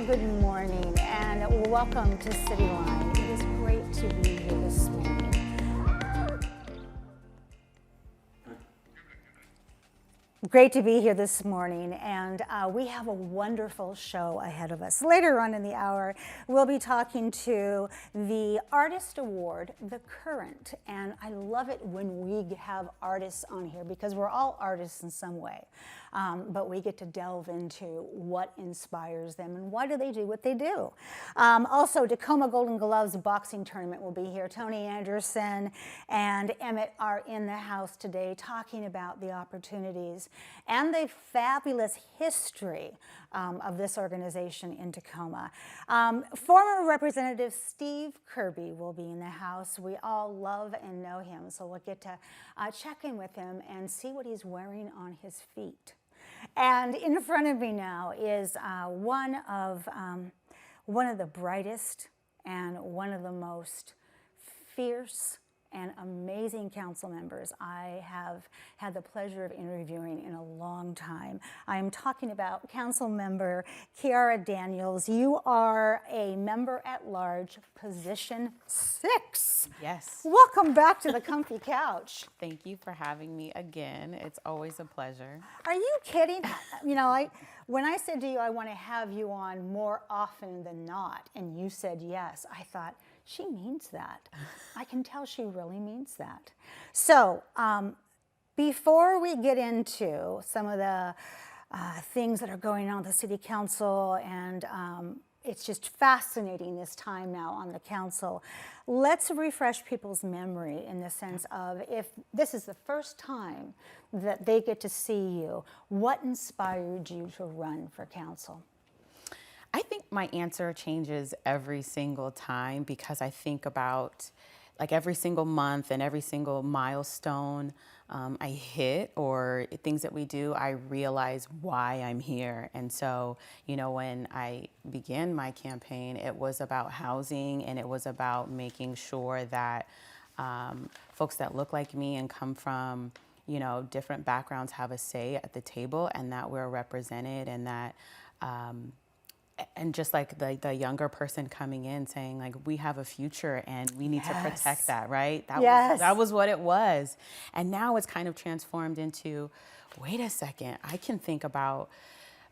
good morning and welcome to Cityline. It is great to be here this morning. Great to be here this morning, and we have a wonderful show ahead of us. Later on in the hour, we'll be talking to the Artist Award, The Current, and I love it when we have artists on here because we're all artists in some way, but we get to delve into what inspires them and why do they do what they do. Also, Tacoma Golden Gloves boxing tournament will be here. Tony Anderson and Emmett are in the house today talking about the opportunities and the fabulous history of this organization in Tacoma. Former Representative Steve Kirby will be in the house. We all love and know him, so we'll get to check in with him and see what he's wearing on his feet. And in front of me now is one of the brightest and one of the most fierce and amazing council members I have had the pleasure of interviewing in a long time. I am talking about Council Member Kiara Daniels. You are a member at large, position 6. Yes. Welcome back to the comfy couch. Thank you for having me again. It's always a pleasure. Are you kidding? You know, when I said to you I want to have you on more often than not, and you said yes, I thought, she means that. I can tell she really means that. So before we get into some of the things that are going on at the City Council, and it's just fascinating this time now on the council, let's refresh people's memory in the sense of if this is the first time that they get to see you, what inspired you to run for council? I think my answer changes every single time because I think about like every single month and every single milestone I hit or things that we do, I realize why I'm here. And so, you know, when I began my campaign, it was about housing and it was about making sure that folks that look like me and come from, you know, different backgrounds have a say at the table and that we're represented and that and just like the younger person coming in saying like, we have a future and we need to protect that, right? That was what it was. And now it's kind of transformed into, wait a second, I can think about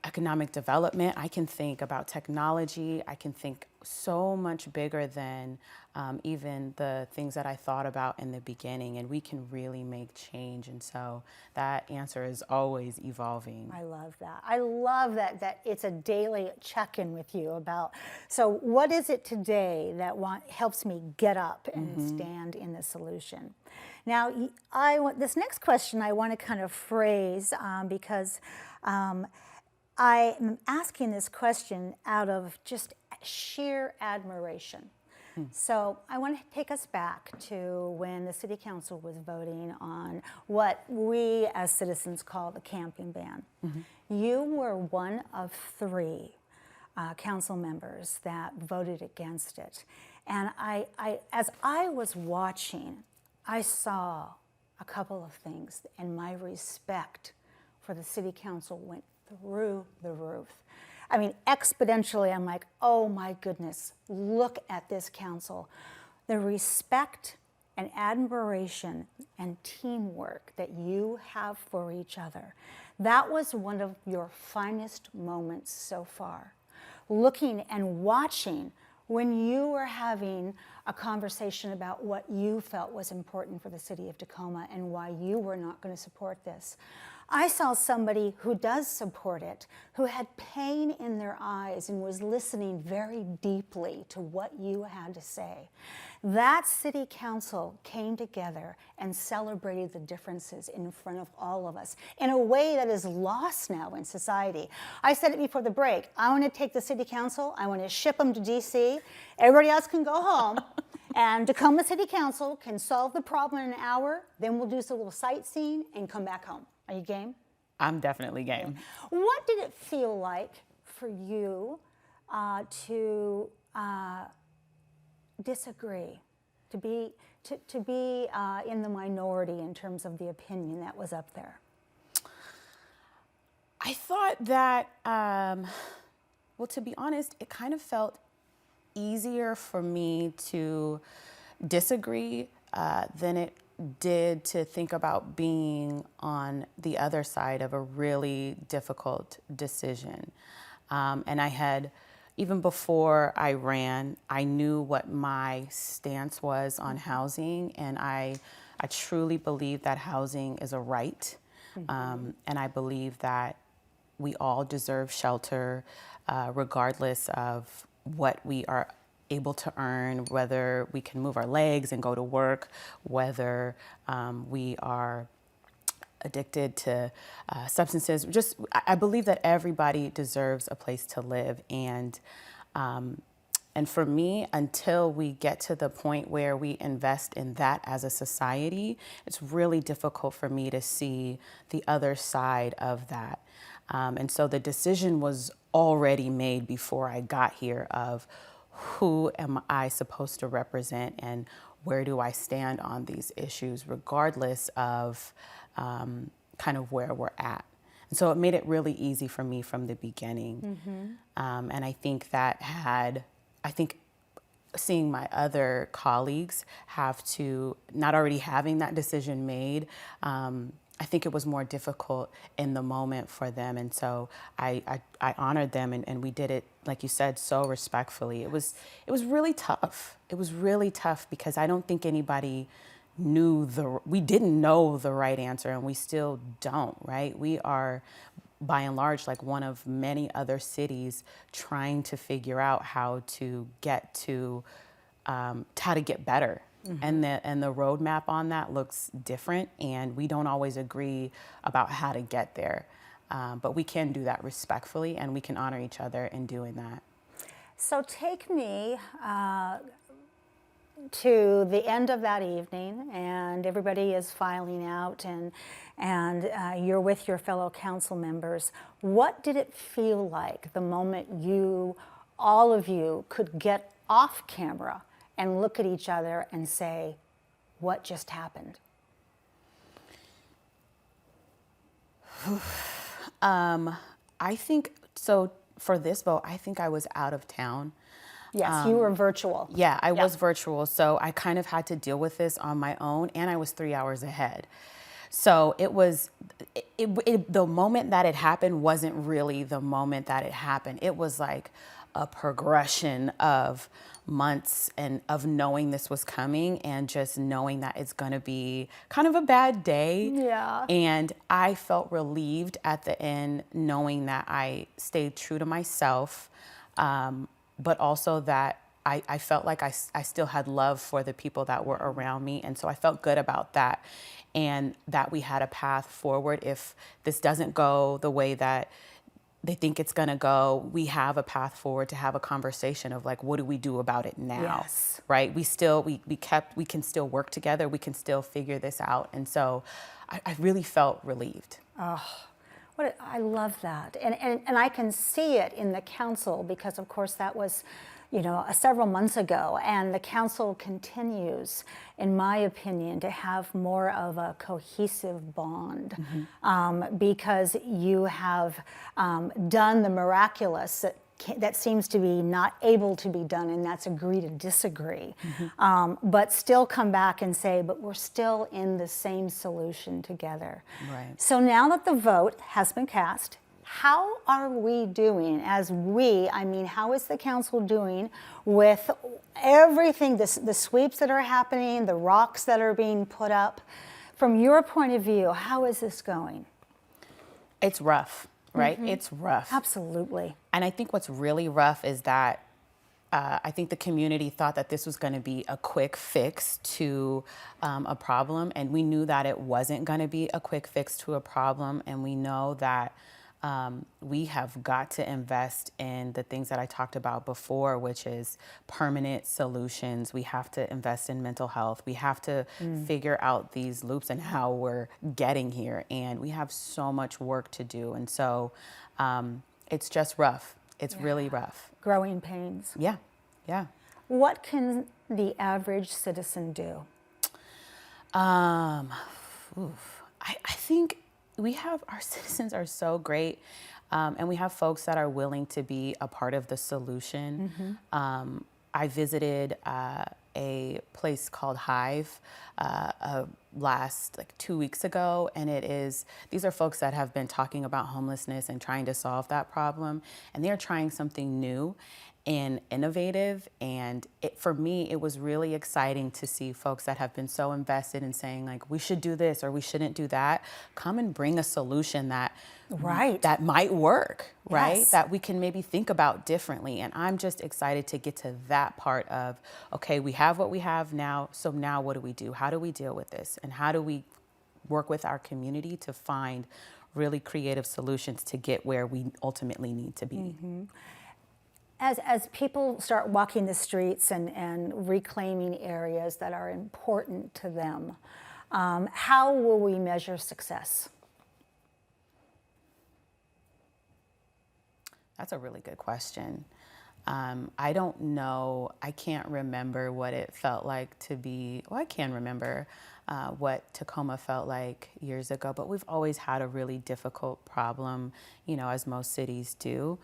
economic development. I can think about technology. I can think so much bigger than even the things that I thought about in the beginning, and we can really make change. And so that answer is always evolving. I love that. I love that it's a daily check-in with you about, so what is it today that helps me get up and stand in the solution? Now, this next question I want to kind of phrase because I am asking this question out of just sheer admiration. So I want to take us back to when the City Council was voting on what we as citizens call the camping ban. You were one of 3 council members that voted against it. And as I was watching, I saw a couple of things, and my respect for the City Council went through the roof. I mean, exponentially, I'm like, oh my goodness, look at this council. The respect and admiration and teamwork that you have for each other. That was one of your finest moments so far. Looking and watching when you were having a conversation about what you felt was important for the city of Tacoma and why you were not going to support this. I saw somebody who does support it, who had pain in their eyes and was listening very deeply to what you had to say. That city council came together and celebrated the differences in front of all of us in a way that is lost now in society. I said it before the break. I want to take the city council, I want to ship them to DC. Everybody else can go home. And Tacoma City Council can solve the problem in an hour. Then we'll do some little sightseeing and come back home. Are you game? I'm definitely game. What did it feel like for you to disagree, to be in the minority in terms of the opinion that was up there? I thought that Well, to be honest, it kind of felt easier for me to disagree than it did to think about being on the other side of a really difficult decision. And I had, even before I ran, I knew what my stance was on housing, and I truly believe that housing is a right. And I believe that we all deserve shelter, regardless of what we are able to earn, whether we can move our legs and go to work, whether we are addicted to substances. I believe that everybody deserves a place to live. And for me, until we get to the point where we invest in that as a society, it's really difficult for me to see the other side of that. And so the decision was already made before I got here of who am I supposed to represent and where do I stand on these issues, regardless of kind of where we're at. And so it made it really easy for me from the beginning. And I think seeing my other colleagues have to, not already having that decision made, I think it was more difficult in the moment for them. And so I honored them, and we did it, like you said, so respectfully. It was really tough. It was really tough because I don't think anybody we didn't know the right answer, and we still don't, right? We are, by and large, like one of many other cities trying to figure out how to get better. And the roadmap on that looks different, and we don't always agree about how to get there. But we can do that respectfully, and we can honor each other in doing that. So take me to the end of that evening, and everybody is filing out, and you're with your fellow council members. What did it feel like the moment all of you could get off camera and look at each other and say, what just happened? I think, so for this vote, I think I was out of town. Yes, you were virtual. Yeah, I was virtual. So I kind of had to deal with this on my own, and I was 3 hours ahead. So the moment that it happened wasn't really the moment that it happened. It was like a progression of months and of knowing this was coming, and just knowing that it's going to be kind of a bad day. Yeah. And I felt relieved at the end, knowing that I stayed true to myself, but also that I felt like I still had love for the people that were around me. And so I felt good about that, and that we had a path forward. If this doesn't go the way that they think it's going to go, we have a path forward to have a conversation of like, what do we do about it now? Yes. Right? We can still work together. We can still figure this out. And so I really felt relieved. Oh, I love that. And I can see it in the council, because of course that was, several months ago, and the council continues, in my opinion, to have more of a cohesive bond, because you have done the miraculous that seems to be not able to be done, and that's agree to disagree, but still come back and say, but we're still in the same solution together. Right. So now that the vote has been cast, how are we doing how is the council doing with everything, the sweeps that are happening, the rocks that are being put up? From your point of view, how is this going? It's rough, right? It's rough. Absolutely. And I think what's really rough is that I think the community thought that this was going to be a quick fix to a problem, and we knew that it wasn't going to be a quick fix to a problem, and we know that we have got to invest in the things that I talked about before, which is permanent solutions. We have to invest in mental health. We have to figure out these loops and how we're getting here. And we have so much work to do. And so it's just rough. It's really rough. Growing pains. Yeah, yeah. What can the average citizen do? I think our citizens are so great. And we have folks that are willing to be a part of the solution. I visited a place called Hive last 2 weeks ago, and these are folks that have been talking about homelessness and trying to solve that problem, and they're trying something new and innovative. And for me, it was really exciting to see folks that have been so invested in saying, like, we should do this or we shouldn't do that, come and bring a solution that that might work, right? Yes. That we can maybe think about differently. And I'm just excited to get to that part of, okay, we have what we have now, so now what do we do? How do we deal with this? And how do we work with our community to find really creative solutions to get where we ultimately need to be? As people start walking the streets and reclaiming areas that are important to them, how will we measure success? That's a really good question. I don't know. I can't remember what it felt like to be, well, I can remember what Tacoma felt like years ago, but we've always had a really difficult problem, as most cities do.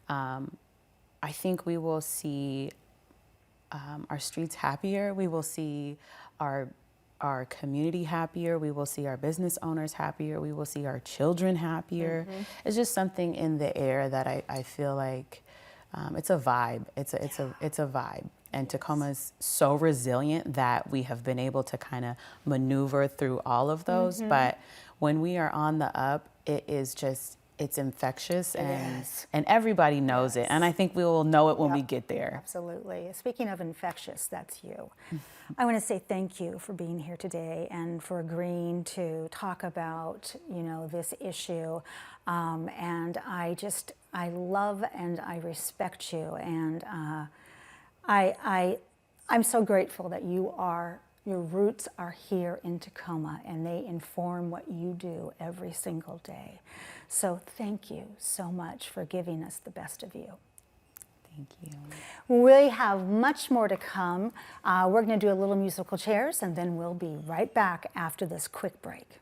I think we will see our streets happier. We will see our community happier. We will see our business owners happier. We will see our children happier. It's just something in the air that I feel like it's a vibe. It's a vibe. And Tacoma's so resilient that we have been able to kind of maneuver through all of those. But when we are on the up, it's infectious, and everybody knows it. And I think we will know it when we get there. Absolutely. Speaking of infectious, that's you. I want to say thank you for being here today and for agreeing to talk about, this issue. And I love and I respect you. And I'm so grateful that your roots are here in Tacoma, and they inform what you do every single day. So thank you so much for giving us the best of you. Thank you. We have much more to come. We're going to do a little musical chairs, and then we'll be right back after this quick break.